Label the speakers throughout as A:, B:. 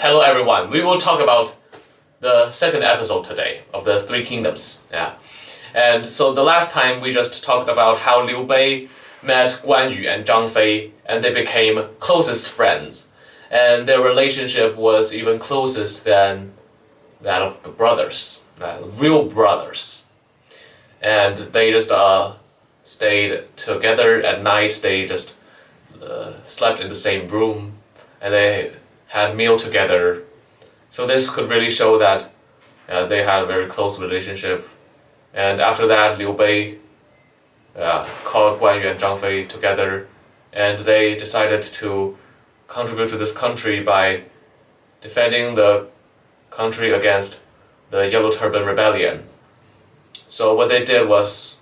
A: Hello everyone, we will talk about the second episode today of the Three Kingdoms. And so the last time we just talked about how Liu Bei met Guan Yu and Zhang Fei and they became closest friends. And their relationship was even closest than that of the brothers, real brothers. And they just stayed together at night, they just slept in the same room and they had meal together. So this could really show that they had a very close relationship. And after that, Liu Bei called Guan Yu and Zhang Fei together, and they decided to contribute to this country by defending the country against the Yellow Turban Rebellion. So what they did was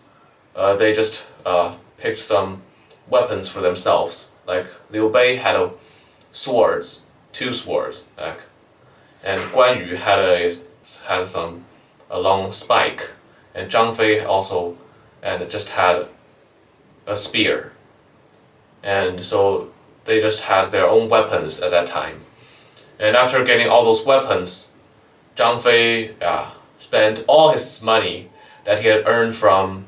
A: they just picked some weapons for themselves. Like Liu Bei had two swords, and Guan Yu had a long spike, and Zhang Fei also just had a spear. And so they just had their own weapons at that time. And after getting all those weapons, Zhang Fei spent all his money that he had earned from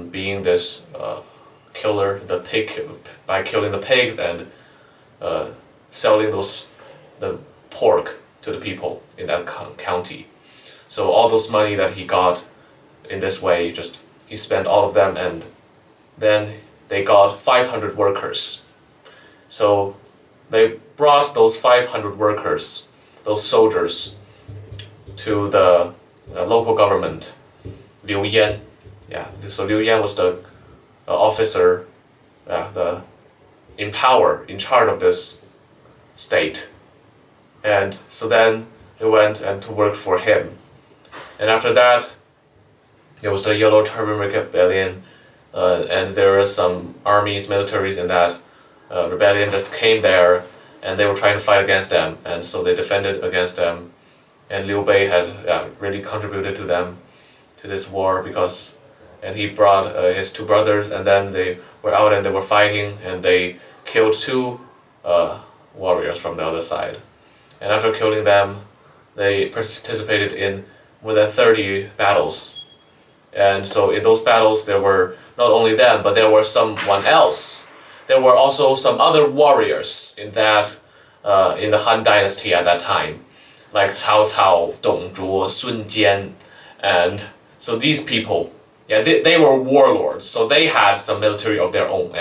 A: being this killer, by killing the pigs and selling the pork to the people in that county. So all those money that he got in this way, he spent all of them, and then they got 500 workers. So they brought those 500 workers, those soldiers, to the local government, Liu Yan. So Liu Yan was the officer, in charge of this state. And so then they went and to work for him. And after that, there was the Yellow Turban Rebellion, and there were some armies, militaries in that rebellion just came there, and they were trying to fight against them, and so they defended against them. And Liu Bei had really contributed to them, to this war, and he brought his two brothers, and then they were out and they were fighting, and they killed two warriors from the other side. And after killing them, they participated in more than 30 battles. And so in those battles, there were not only them, but there were someone else. There were also some other warriors in the Han Dynasty at that time, like Cao Cao, Dong Zhuo, Sun Jian. And so these people, they were warlords, so they had some military of their own.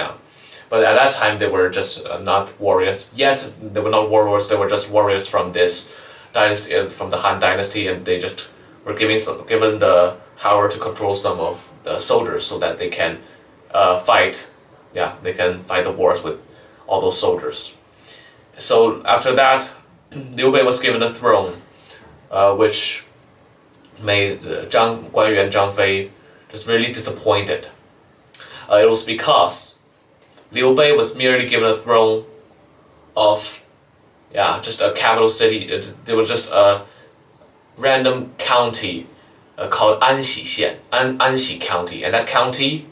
A: But at that time, they were just not warriors yet. They were not warlords. They were just warriors from this dynasty, from the Han Dynasty, and they just were given the power to control some of the soldiers so that they can fight. They can fight the wars with all those soldiers. So after that, Liu Bei was given a throne, which made Guan Yu and Zhang Fei just really disappointed. It was because Liu Bei was merely given a throne of, just a capital city. There was just a random county called Anxi County, and that county,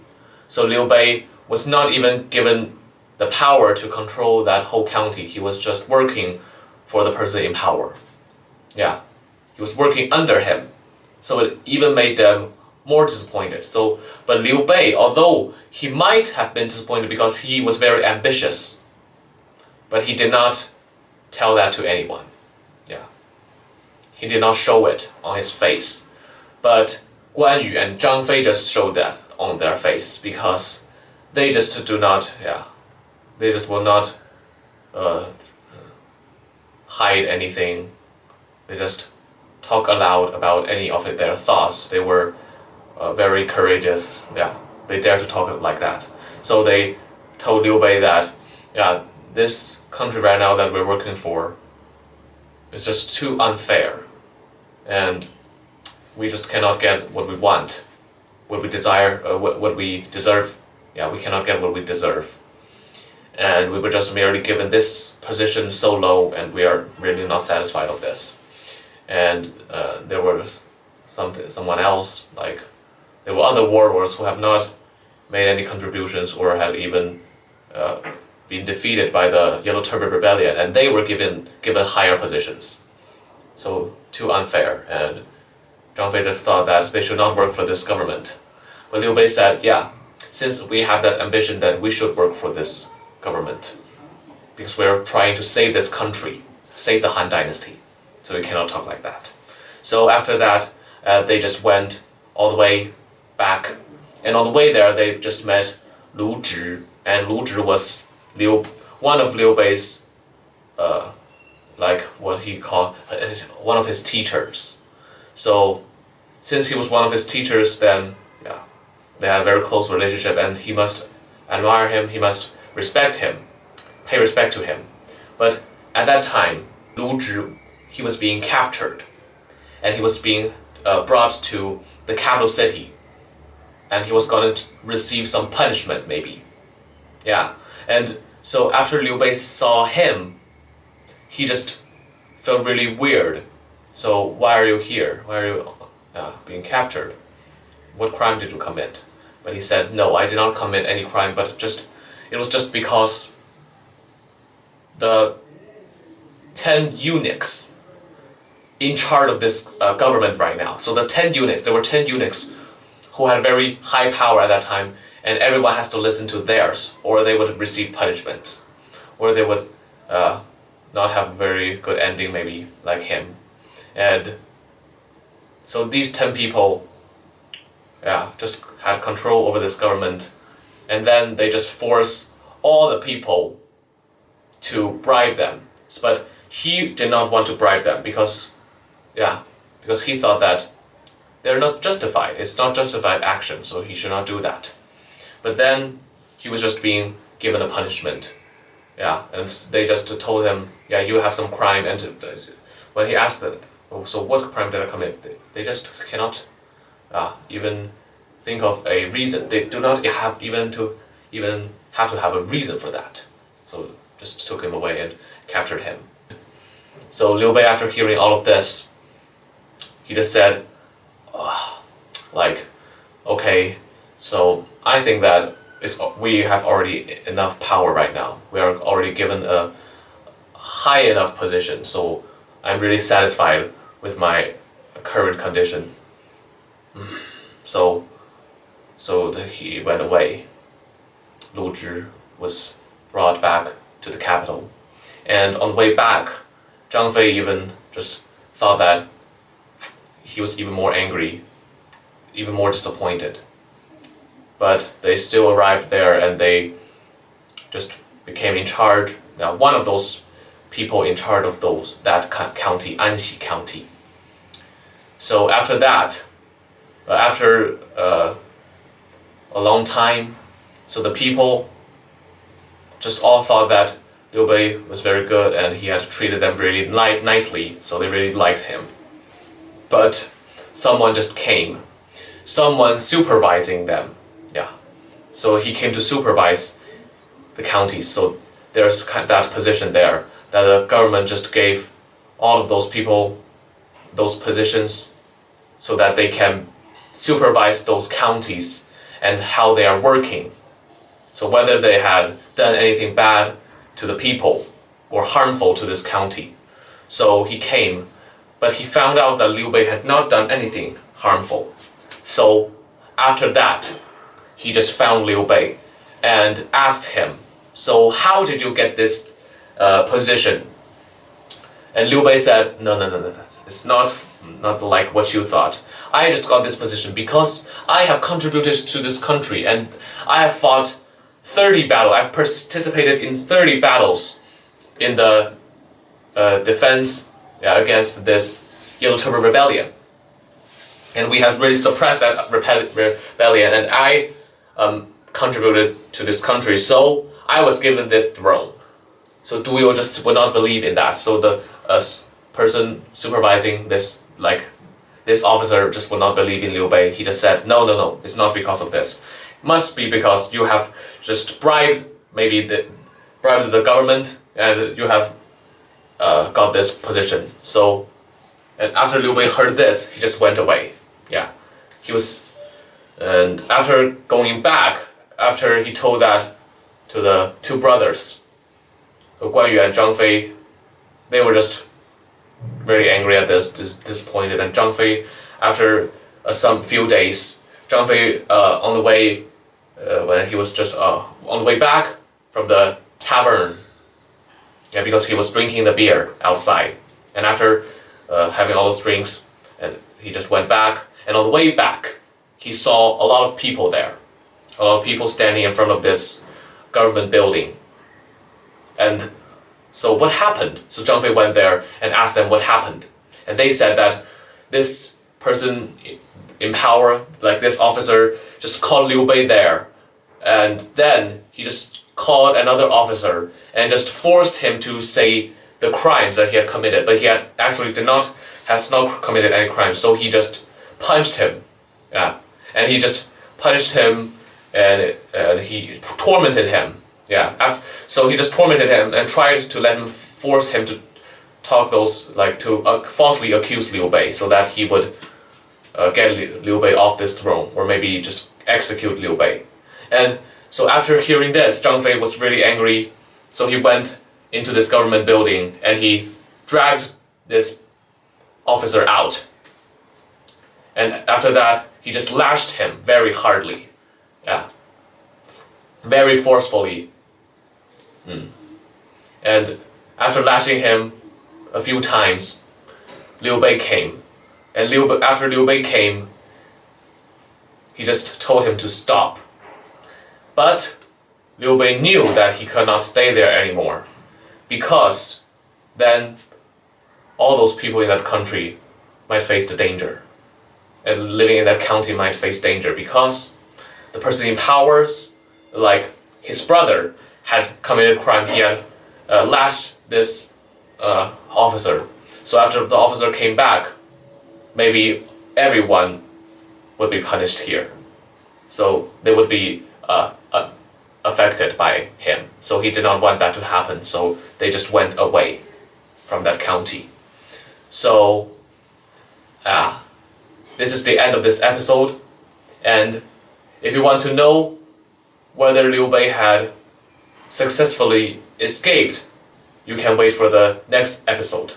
A: so Liu Bei was not even given the power to control that whole county. He was just working for the person in power. He was working under him, so it even made them more disappointed. But Liu Bei, although he might have been disappointed because he was very ambitious, but he did not tell that to anyone. He did not show it on his face. But Guan Yu and Zhang Fei just showed that on their face, because they just do not, they just will not hide anything. They just talk aloud about any of their thoughts. They were very courageous. They dared to talk like that. So they told Liu Bei that, this country right now that we're working for is just too unfair, and we just cannot get what we want, what we desire, what we deserve. We cannot get what we deserve. And we were just merely given this position so low, and we are really not satisfied of this. And there were someone else, like there were other warlords who have not made any contributions or had even been defeated by the Yellow Turban Rebellion, and they were given higher positions. So too unfair, and Zhang Fei just thought that they should not work for this government. But Liu Bei said, yeah, since we have that ambition, then we should work for this government, because we're trying to save this country, save the Han Dynasty. So we cannot talk like that. So after that, they just went all the way back, and on the way there, they just met Lu Zhi, and Lu Zhi was one of Liu Bei's, like what he called one of his teachers. So since he was one of his teachers, then yeah, they had a very close relationship, and he must admire him, he must respect him, pay respect to him. But at that time, Lu Zhi, he was being captured, and he was being brought to the capital city, and he was going to receive some punishment maybe. Yeah, and so after Liu Bei saw him, he just felt really weird. So why are you here? Why are you being captured? What crime did you commit? But he said, no, I did not commit any crime, but it was just because the 10 eunuchs in charge of this government right now. So there were 10 eunuchs who had very high power at that time, and everyone has to listen to theirs, or they would receive punishment, or they would not have a very good ending, maybe like him. And so these 10 people, just had control over this government, and then they just force all the people to bribe them. But he did not want to bribe them because he thought that they're not justified. It's not justified action, so he should not do that. But then he was just being given a punishment. Yeah, and they just told him, yeah, you have some crime. And when he asked them, oh, so what crime did I commit? They just cannot even think of a reason. They do not have to have a reason for that. So just took him away and captured him. So Liu Bei, after hearing all of this, he just said, okay, so I think that we have already enough power right now. We are already given a high enough position, so I'm really satisfied with my current condition. So he went away. Lu Zhi was brought back to the capital, and on the way back, Zhang Fei even just thought that he was even more angry, even more disappointed. But they still arrived there, and they just became in charge. Now, one of those people in charge of that county, Anxi County. So after that, after a long time, so the people just all thought that Liu Bei was very good, and he had treated them really nicely, so they really liked him. But someone just came, someone supervising them. Yeah, so he came to supervise the counties. So there's that position there that the government just gave all of those people those positions so that they can supervise those counties and how they are working. So whether they had done anything bad to the people or harmful to this county. So he came, but he found out that Liu Bei had not done anything harmful. So after that, he just found Liu Bei and asked him, so how did you get this position? And Liu Bei said, no, it's not like what you thought. I just got this position because I have contributed to this country, and I have fought 30 battles. I've participated in 30 battles in the defense against this Yellow Turban Rebellion. And we have really suppressed that rebellion, and I contributed to this country, so I was given this throne. So Du Yu just would not believe in that. So the person supervising this, this officer, just would not believe in Liu Bei. He just said, no, it's not because of this. It must be because you have just bribed the government, and you have got this position. So, and after Liu Bei heard this, he just went away. Yeah, he was, and after going back, after he told that to the two brothers. So Guan Yu and Zhang Fei, they were just very angry at this, disappointed. And Zhang Fei, after some few days, Zhang Fei on the way, when he was just on the way back from the tavern, yeah, because he was drinking the beer outside, and after having all those drinks, and he just went back, and on the way back, he saw a lot of people there, a lot of people standing in front of this government building. And so what happened? So Zhang Fei went there and asked them what happened. And they said that this person in power, like this officer, just called Liu Bei there. And then he just called another officer and just forced him to say the crimes that he had committed. But he had actually has not committed any crimes. So he just punched him. Yeah. And he just punished him and he tormented him. Yeah, so he just tormented him and tried to force him to talk those, like to falsely accuse Liu Bei so that he would get Liu Bei off this throne, or maybe just execute Liu Bei. And so after hearing this, Zhang Fei was really angry, so he went into this government building and he dragged this officer out. And after that, he just lashed him very hardly. Yeah, very forcefully. And after lashing him a few times, Liu Bei came. And after Liu Bei came, he just told him to stop. But Liu Bei knew that he could not stay there anymore, because then all those people in that country might face the danger. And living in that county might face danger, because the person in power, like his brother, had committed crime. He had lashed this officer. So after the officer came back, maybe everyone would be punished here. So they would be affected by him. So he did not want that to happen. So they just went away from that county. So this is the end of this episode. And if you want to know whether Liu Bei had successfully escaped, you can wait for the next episode.